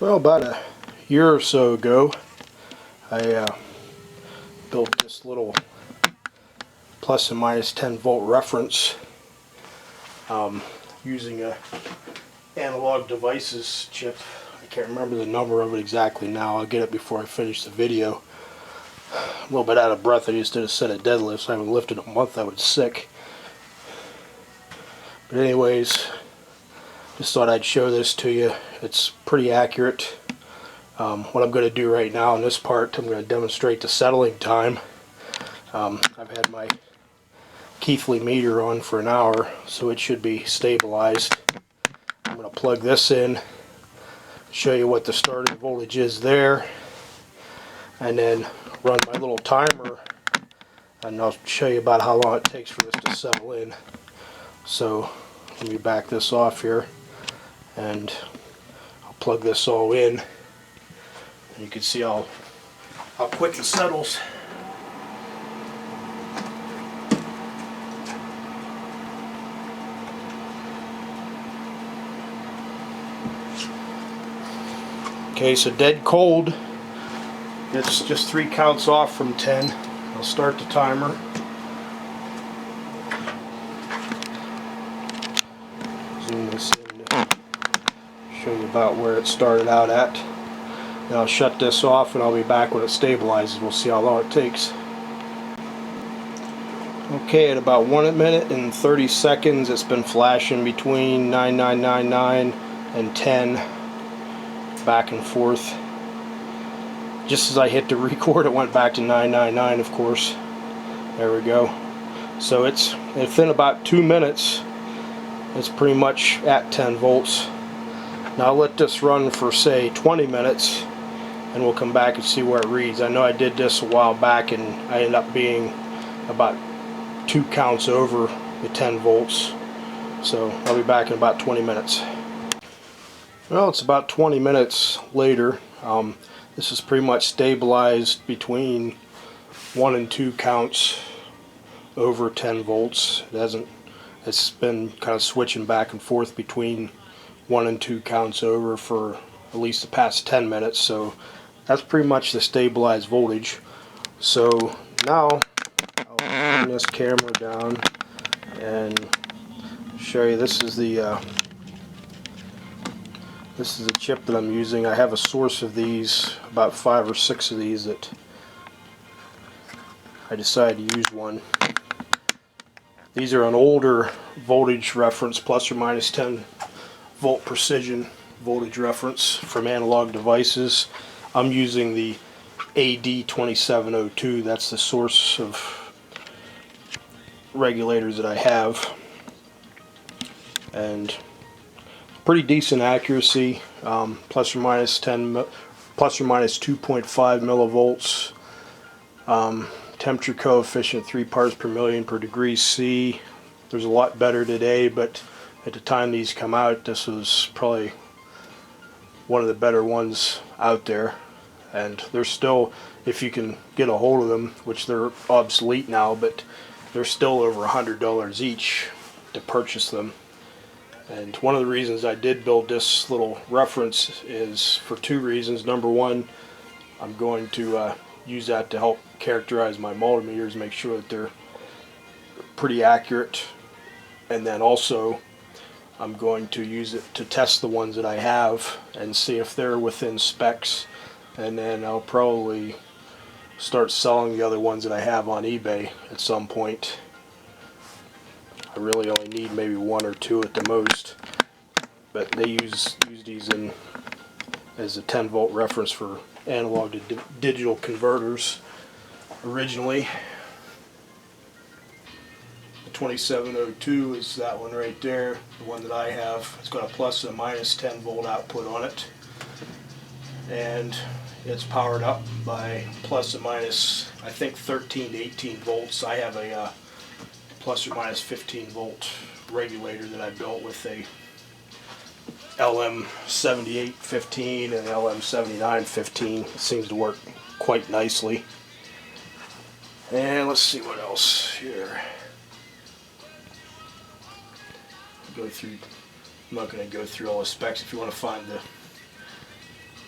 Well, about a year or so ago, I built this little plus and minus 10 volt reference using a Analog Devices chip. I can't remember the number of it exactly now. I'll get it before I finish the video. A little bit out of breath. I just did a set of deadlifts. I haven't lifted in a month. I was sick. But anyways, just thought I'd show this to you. It's pretty accurate. What I'm going to do right now in this part, I'm going to demonstrate the settling time. I've had my Keithley meter on for an hour, so it should be stabilized. I'm going to plug this in, show you what the starting voltage is there, and then run my little timer, and I'll show you about how long it takes for this to settle in. So let me back this off here, and I'll plug this all in, and you can see how quick it settles. Okay, so dead cold. It's just 3 counts off from 10. I'll start the timer. Zoom this in to show you about where it started out at. Then I'll shut this off and I'll be back when it stabilizes. We'll see how long it takes. Okay, at about 1 minute and 30 seconds, it's been flashing between 9999 and 10. Back and forth. Just as I hit the record, it went back to 999, of course. There we go. So it's within about 2 minutes, it's pretty much at 10 volts. Now I'll let this run for say 20 minutes and we'll come back and see where it reads. I know I did this a while back and I ended up being about 2 counts over the 10 volts. So I'll be back in about 20 minutes. Well, it's about 20 minutes later. This is pretty much stabilized between 1 and 2 counts over 10 volts. It's been kind of switching back and forth between 1 and 2 counts over for at least the past 10 minutes. So that's pretty much the stabilized voltage. So now I'll turn this camera down and show you. This is the chip that I'm using. I have a source of these, about 5 or 6 of these, that I decided to use one. These are an older voltage reference, plus or minus 10 volt precision voltage reference from Analog Devices. I'm using the AD2702. That's the source of regulators that I have. And pretty decent accuracy, plus or minus 2.5 millivolts. Temperature coefficient 3 parts per million per degree C. There's a lot better today, but at the time these come out, this was probably one of the better ones out there. And they're still, if you can get a hold of them, which they're obsolete now, but they're still over $100 each to purchase them. And one of the reasons I did build this little reference is for 2 reasons. Number one, I'm going to use that to help characterize my multimeters, make sure that they're pretty accurate. And then also, I'm going to use it to test the ones that I have and see if they're within specs. And then I'll probably start selling the other ones that I have on eBay at some point. I really only need maybe 1 or 2 at the most, but they use these as a 10 volt reference for analog to digital converters originally. The 2702 is that one right there, the one that I have. It's got a plus and minus 10 volt output on it, and it's powered up by plus and minus, I think, 13 to 18 volts. I have a plus or minus 15 volt regulator that I built with a LM7815 and LM7915. It seems to work quite nicely. And let's see what else here. I'm not going to go through all the specs. If you want to find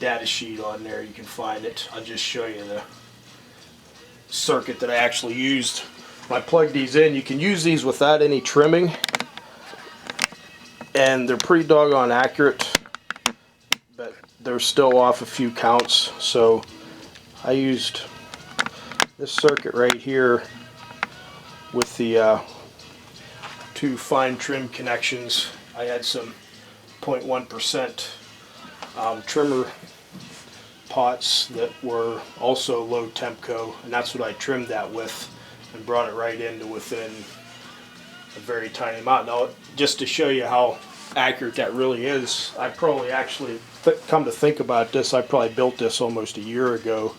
data sheet on there, you can find it. I'll just show you the circuit that I actually used when I plugged these in. You can use these without any trimming, and they're pretty doggone accurate, but they're still off a few counts. So I used this circuit right here with the 2 fine trim connections. I had some 0.1% trimmer pots that were also low Tempco, and that's what I trimmed that with and brought it right into within a very tiny amount. Now, just to show you how accurate that really is, I probably actually come to think about this, I probably built this almost a year ago,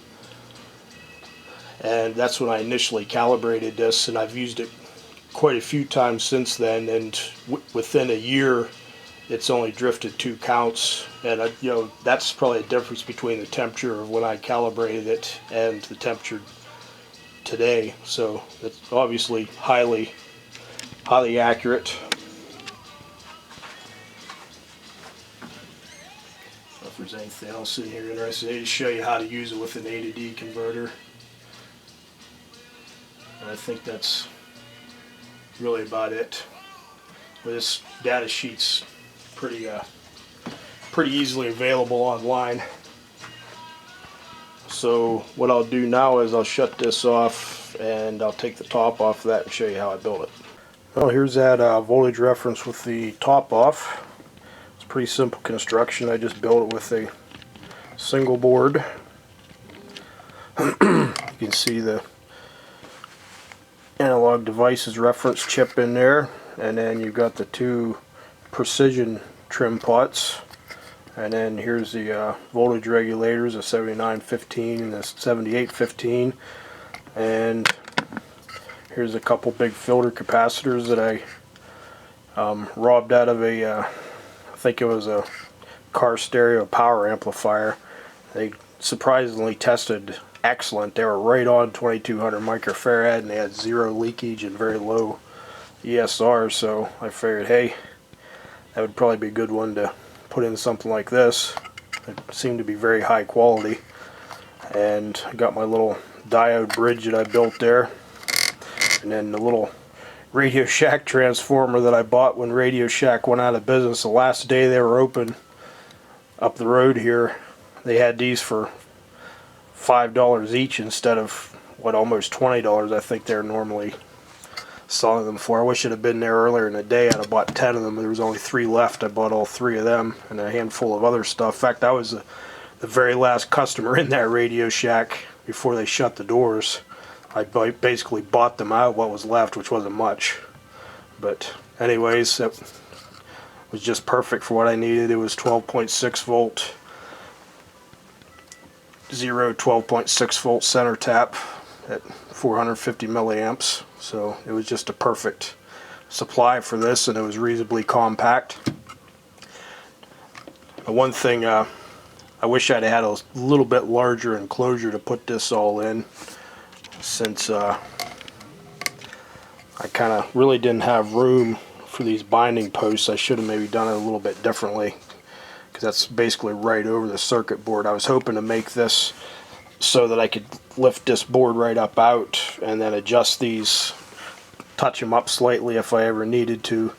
and that's when I initially calibrated this, and I've used it quite a few times since then, and within a year it's only drifted 2 counts, and you know, that's probably a difference between the temperature of when I calibrated it and the temperature today. So it's obviously highly accurate. If there's anything else in here interesting, I just show you how to use it with an A to D converter, and I think that's really about it. This data sheet's pretty easily available online. So what I'll do now is I'll shut this off and I'll take the top off of that and show you how I built it. Well, here's that voltage reference with the top off. It's pretty simple construction. I just built it with a single board. You can see the analog devices reference chip in there, and then you've got the 2 precision trim pots, and then here's the voltage regulators, a 7915 and the 7815, and here's a couple big filter capacitors that I robbed out of a I think it was a car stereo power amplifier. They surprisingly tested excellent. They were right on 2200 microfarad, and they had 0 leakage and very low ESR, so I figured, hey, that would probably be a good one to put in something like this. It seemed to be very high quality. And I got my little diode bridge that I built there, and then the little Radio Shack transformer that I bought when Radio Shack went out of business. The last day they were open up the road here, they had these for $5 each instead of what, almost $20 I think they're normally selling them for. I wish it had been there earlier in the day. I'd have bought 10 of them. There was only 3 left. I bought all 3 of them and a handful of other stuff. In fact, I was the very last customer in that Radio Shack before they shut the doors. I basically bought them out, what was left, which wasn't much. But anyways, that was just perfect for what I needed. It was 12.6 volt, 12.6 volt center tap at 450 milliamps. So it was just a perfect supply for this, and it was reasonably compact. One thing, I wish I'd had a little bit larger enclosure to put this all in, since I kind of really didn't have room for these binding posts. I should have maybe done it a little bit differently, because that's basically right over the circuit board. I was hoping to make this so that I could lift this board right up out and then adjust these, touch them up slightly if I ever needed to.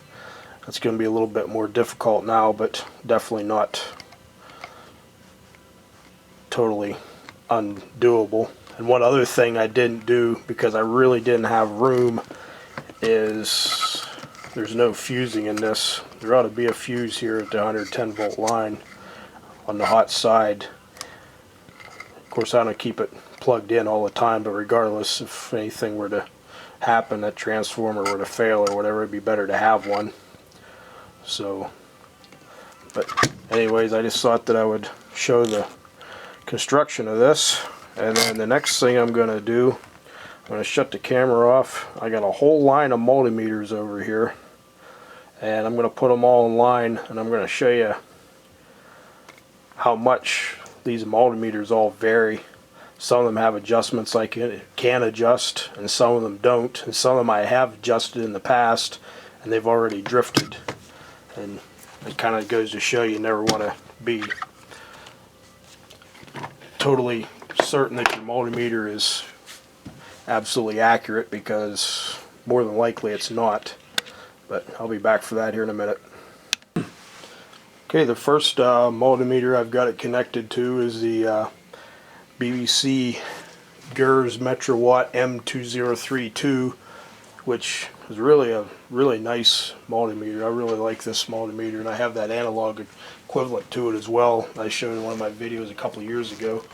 That's going to be a little bit more difficult now, but definitely not totally undoable. And one other thing I didn't do, because I really didn't have room, is there's no fusing in this. There ought to be a fuse here at the 110 volt line on the hot side. Of course, I don't keep it plugged in all the time, but regardless, if anything were to happen, that transformer were to fail or whatever, it'd be better to have one. So, but anyways, I just thought that I would show the construction of this. And then the next thing I'm going to do, I'm going to shut the camera off. I got a whole line of multimeters over here, and I'm going to put them all in line, and I'm going to show you how much these multimeters all vary. Some of them have adjustments I can adjust, and some of them don't, and some of them I have adjusted in the past and they've already drifted. And it kind of goes to show you never want to be totally certain that your multimeter is absolutely accurate, because more than likely it's not. But I'll be back for that here in a minute. Okay, the first multimeter I've got it connected to is the BBC Gers Metrowatt M2032, which is really a nice multimeter. I really like this multimeter, and I have that analog equivalent to it as well. I showed in one of my videos a couple of years ago.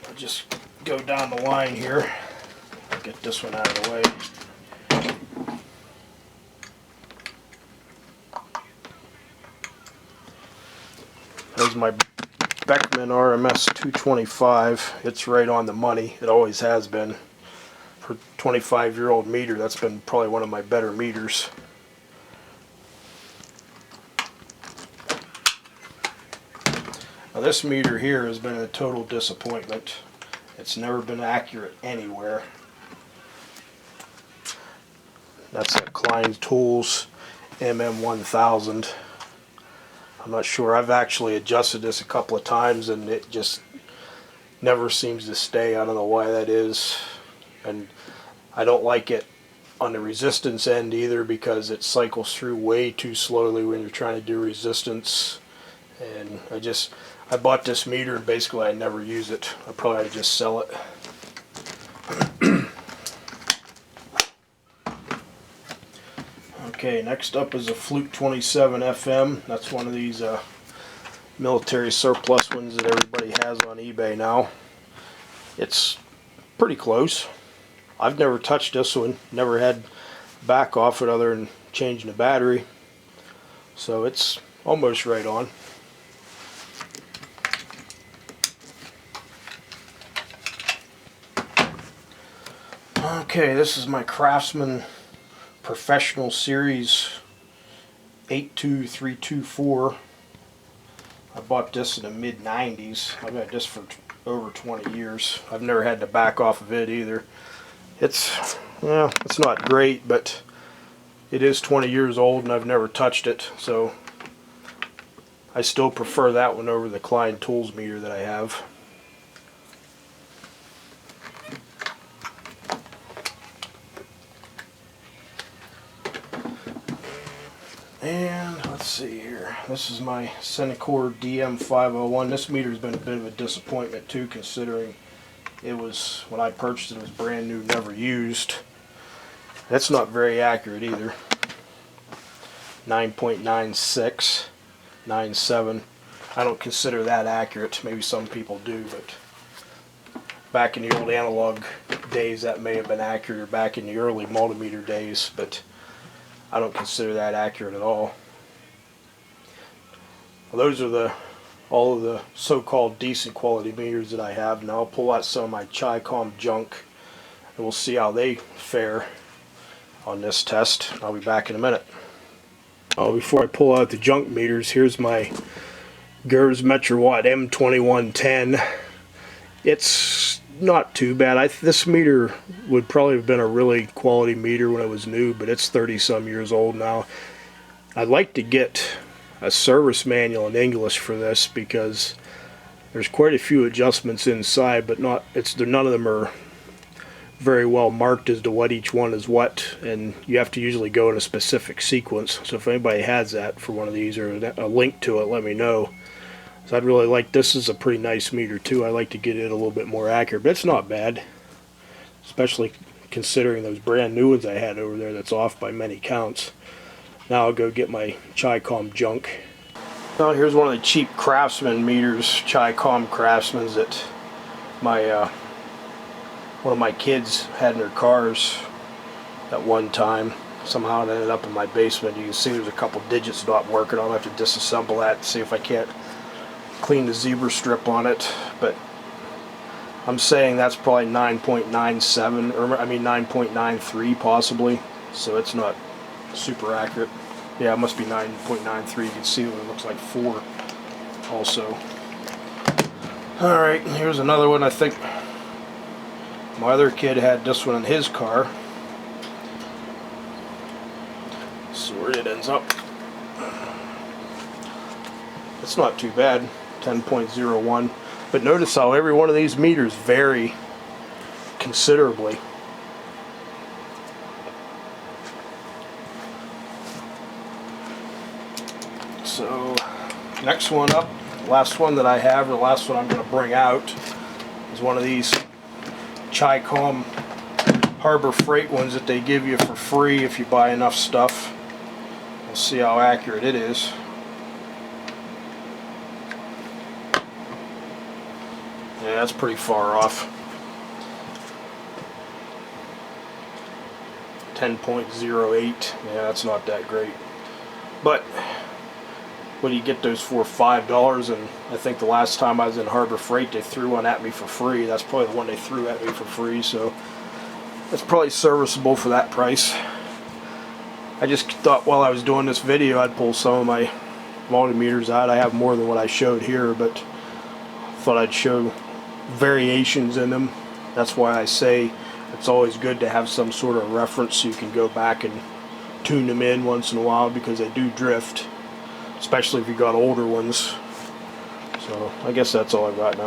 I'll just go down the line here. Get this one out of the way. There's my Beckman RMS 225. It's right on the money. It always has been. For a 25-year-old meter, that's been probably one of my better meters. Now this meter here has been a total disappointment. It's never been accurate anywhere. That's a Klein Tools MM1000. I'm not sure. I've actually adjusted this a couple of times and it just never seems to stay. I don't know why that is. And I don't like it on the resistance end either, because it cycles through way too slowly when you're trying to do resistance. And I bought this meter and basically I never use it. I probably ought to just sell it. Okay, next up is a Flute 27 FM. That's one of these military surplus ones that everybody has on eBay now. It's pretty close. I've never touched this one, never had back off it other than changing the battery. So it's almost right on. Okay, this is my Craftsman Professional Series 82324. I bought this in the mid-90s. I've had this for over 20 years. I've never had to back off of it either. It's not great, but it is 20 years old and I've never touched it, so I still prefer that one over the Klein Tools meter that I have. And let's see here. This is my Senecor DM501. This meter has been a bit of a disappointment too, considering it was, when I purchased it, it was brand new, never used. That's not very accurate either. 9.96, 97. I don't consider that accurate. Maybe some people do, but back in the old analog days that may have been accurate, or back in the early multimeter days, but I don't consider that accurate at all. Well, those are all of the so-called decent quality meters that I have. Now I'll pull out some of my Chi-Com junk and we'll see how they fare on this test. I'll be back in a minute. Before I pull out the junk meters, here's my Gers Metrowatt M2110. It's not too bad. This meter would probably have been a really quality meter when it was new, but it's 30-some years old now. I'd like to get a service manual in English for this, because there's quite a few adjustments inside, but none of them are very well marked as to what each one is what, and you have to usually go in a specific sequence. So if anybody has that for one of these, or a link to it, let me know. So I'd really like, this is a pretty nice meter too. I like to get it a little bit more accurate, but it's not bad, especially considering those brand new ones I had over there that's off by many counts. Now I'll go get my Chi-Com junk. Now here's one of the cheap Craftsman meters, Chi-Com Craftsmans, that one of my kids had in their cars at one time. Somehow it ended up in my basement. You can see there's a couple digits not working. I'll have to disassemble that and see if I can't clean the zebra strip on it. But I'm saying that's probably 9.97, or I mean 9.93 possibly. So it's not super accurate. Yeah, it must be 9.93. You can see it looks like 4 also. Alright, here's another one. I think my other kid had this one in his car. See where it ends up. It's not too bad. 10.01. But notice how every one of these meters vary considerably. So next one up, last one that I have, or the last one I'm going to bring out, is one of these Chi-Com Harbor Freight ones that they give you for free if you buy enough stuff. We'll see how accurate it is. Yeah, that's pretty far off. 10.08. Yeah, that's not that great. But when you get those for $5, and I think the last time I was in Harbor Freight they threw one at me for free. That's probably the one they threw at me for free, so it's probably serviceable for that price. I just thought while I was doing this video I'd pull some of my multimeters out. I have more than what I showed here, but thought I'd show variations in them. That's why I say it's always good to have some sort of reference so you can go back and tune them in once in a while, because they do drift, especially if you got older ones. So I guess that's all I've got now.